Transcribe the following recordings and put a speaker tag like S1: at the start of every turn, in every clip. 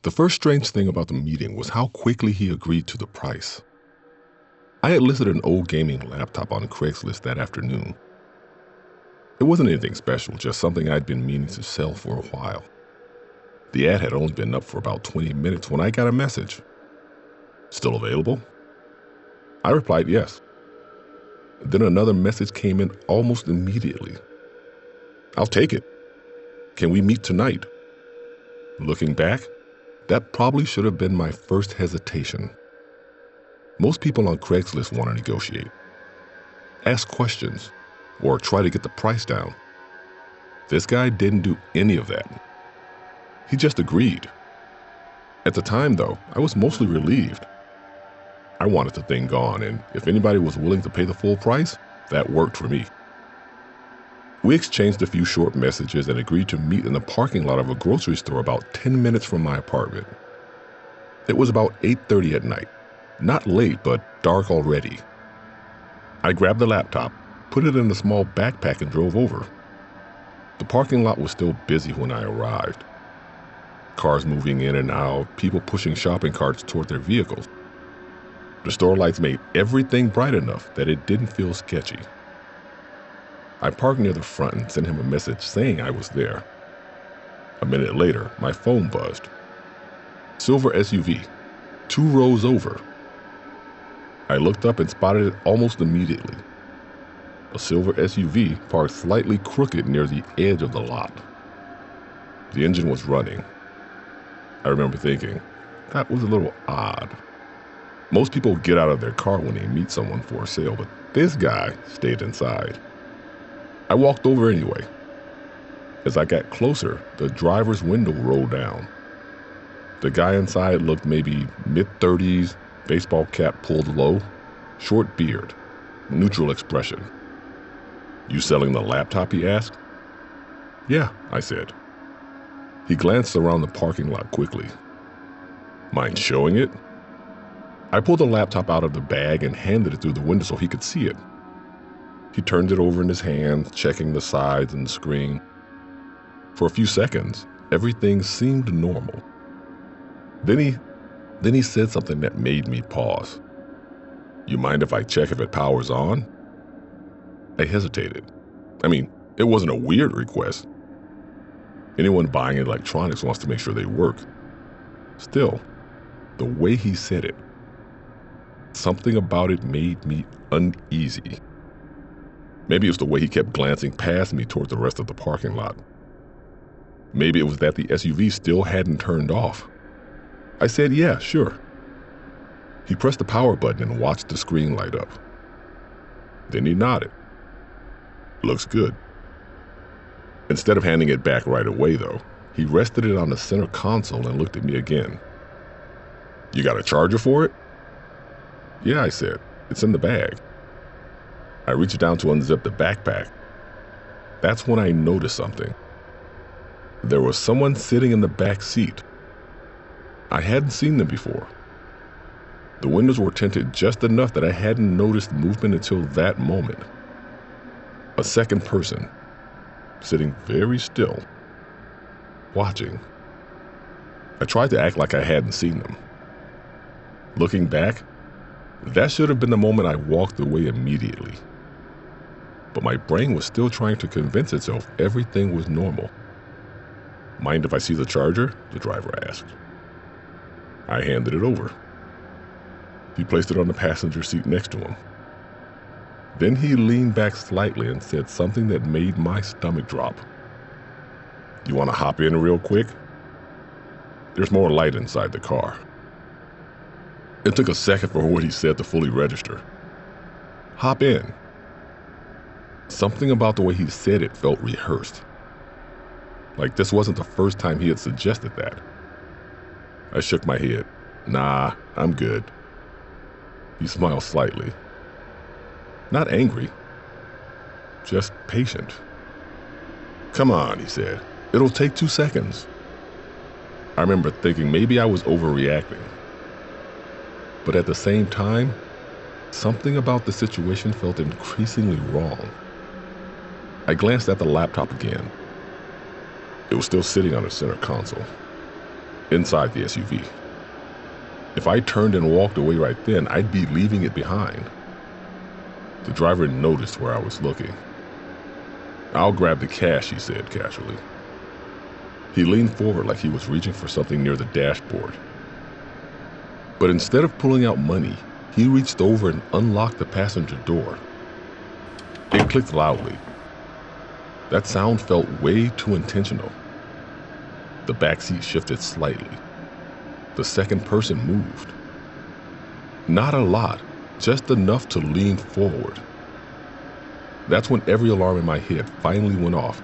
S1: The first strange thing about the meeting was how quickly he agreed to the price. I had listed an old gaming laptop on Craigslist that afternoon. It wasn't anything special, just something I'd been meaning to sell for a while. The ad had only been up for about 20 minutes when I got a message. Still available? I replied yes. Then another message came in almost immediately. I'll take it. Can we meet tonight? Looking back, that probably should have been my first hesitation. Most people on Craigslist want to negotiate, ask questions, or try to get the price down. This guy didn't do any of that. He just agreed. At the time, though, I was mostly relieved. I wanted the thing gone, and if anybody was willing to pay the full price, that worked for me. We exchanged a few short messages and agreed to meet in the parking lot of a grocery store about 10 minutes from my apartment. It was about 8:30 at night. Not late, but dark already. I grabbed the laptop, put it in a small backpack, and drove over. The parking lot was still busy when I arrived. Cars moving in and out, people pushing shopping carts toward their vehicles. The store lights made everything bright enough that it didn't feel sketchy. I parked near the front and sent him a message saying I was there. A minute later, my phone buzzed. Silver SUV, 2 rows over. I looked up and spotted it almost immediately. A silver SUV parked slightly crooked near the edge of the lot. The engine was running. I remember thinking, that was a little odd. Most people get out of their car when they meet someone for a sale, but this guy stayed inside. I walked over anyway. As I got closer, the driver's window rolled down. The guy inside looked maybe mid-30s, baseball cap pulled low, short beard, neutral expression. You selling the laptop, he asked. Yeah, I said. He glanced around the parking lot quickly. Mind showing it? I pulled the laptop out of the bag and handed it through the window so he could see it. He turned it over in his hand, checking the sides and the screen. For a few seconds, everything seemed normal. Then he said something that made me pause. You mind if I check if it powers on? I hesitated. I mean, it wasn't a weird request. Anyone buying electronics wants to make sure they work. Still, the way he said it, something about it made me uneasy. Maybe it was the way he kept glancing past me toward the rest of the parking lot. Maybe it was that the SUV still hadn't turned off. I said, yeah, sure. He pressed the power button and watched the screen light up. Then he nodded. Looks good. Instead of handing it back right away, though, he rested it on the center console and looked at me again. You got a charger for it? Yeah, I said. It's in the bag. I reached down to unzip the backpack. That's when I noticed something. There was someone sitting in the back seat. I hadn't seen them before. The windows were tinted just enough that I hadn't noticed movement until that moment. A second person, sitting very still, watching. I tried to act like I hadn't seen them. Looking back, that should have been the moment I walked away immediately. But my brain was still trying to convince itself everything was normal. Mind if I see the charger? The driver asked. I handed it over. He placed it on the passenger seat next to him. Then he leaned back slightly and said something that made my stomach drop. You want to hop in real quick? There's more light inside the car. It took a second for what he said to fully register. Hop in. Something about the way he said it felt rehearsed. Like this wasn't the first time he had suggested that. I shook my head. Nah, I'm good. He smiled slightly. Not angry, just patient. Come on, he said. It'll take 2 seconds. I remember thinking maybe I was overreacting. But at the same time, something about the situation felt increasingly wrong. I glanced at the laptop again. It was still sitting on the center console. inside the SUV. If I turned and walked away right then, I'd be leaving it behind. The driver noticed where I was looking. "I'll grab the cash," he said casually. He leaned forward like he was reaching for something near the dashboard. But instead of pulling out money, he reached over and unlocked the passenger door. It clicked loudly. That sound felt way too intentional. The back seat shifted slightly. The second person moved. Not a lot, just enough to lean forward. That's when every alarm in my head finally went off.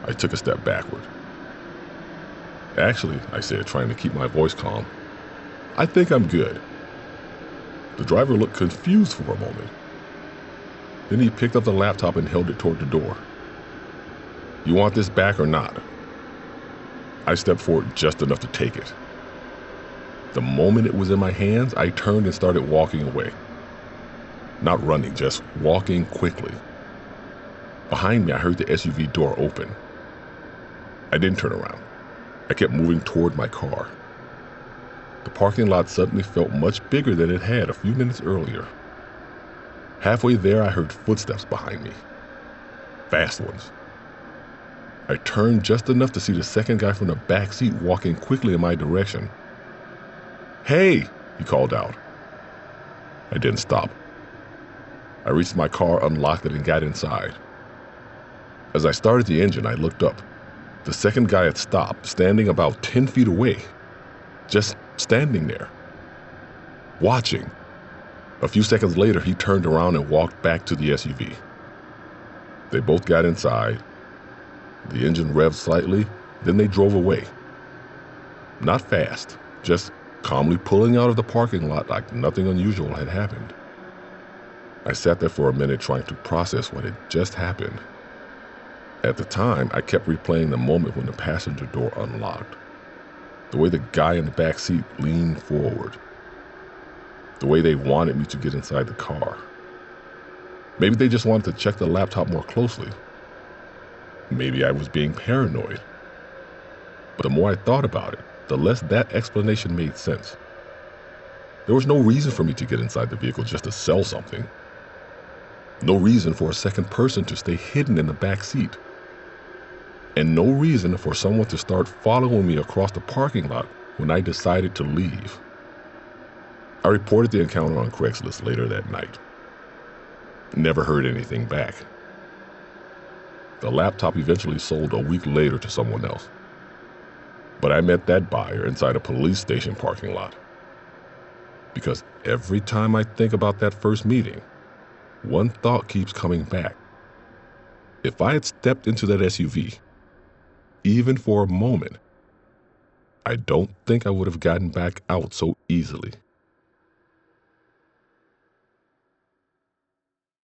S1: I took a step backward. "Actually," I said, trying to keep my voice calm, "I think I'm good." The driver looked confused for a moment. Then he picked up the laptop and held it toward the door. "You want this back or not?" I stepped forward just enough to take it. The moment it was in my hands, I turned and started walking away. Not running, just walking quickly. Behind me, I heard the SUV door open. I didn't turn around. I kept moving toward my car. The parking lot suddenly felt much bigger than it had a few minutes earlier. Halfway there, I heard footsteps behind me. Fast ones. I turned just enough to see the second guy from the back seat walking quickly in my direction. "Hey!" he called out. I didn't stop. I reached my car, unlocked it, and got inside. As I started the engine, I looked up. The second guy had stopped, standing about 10 feet away. Just standing there. Watching. A few seconds later, he turned around and walked back to the SUV. They both got inside. The engine revved slightly, then they drove away. Not fast, just calmly pulling out of the parking lot like nothing unusual had happened. I sat there for a minute trying to process what had just happened. At the time, I kept replaying the moment when the passenger door unlocked. The way the guy in the back seat leaned forward. The way they wanted me to get inside the car. Maybe they just wanted to check the laptop more closely. Maybe I was being paranoid. But the more I thought about it, the less that explanation made sense. There was no reason for me to get inside the vehicle just to sell something. No reason for a second person to stay hidden in the back seat. And no reason for someone to start following me across the parking lot when I decided to leave. I reported the encounter on Craigslist later that night. Never heard anything back. The laptop eventually sold a week later to someone else. But I met that buyer inside a police station parking lot. Because every time I think about that first meeting, one thought keeps coming back. If I had stepped into that SUV, even for a moment, I don't think I would have gotten back out so easily.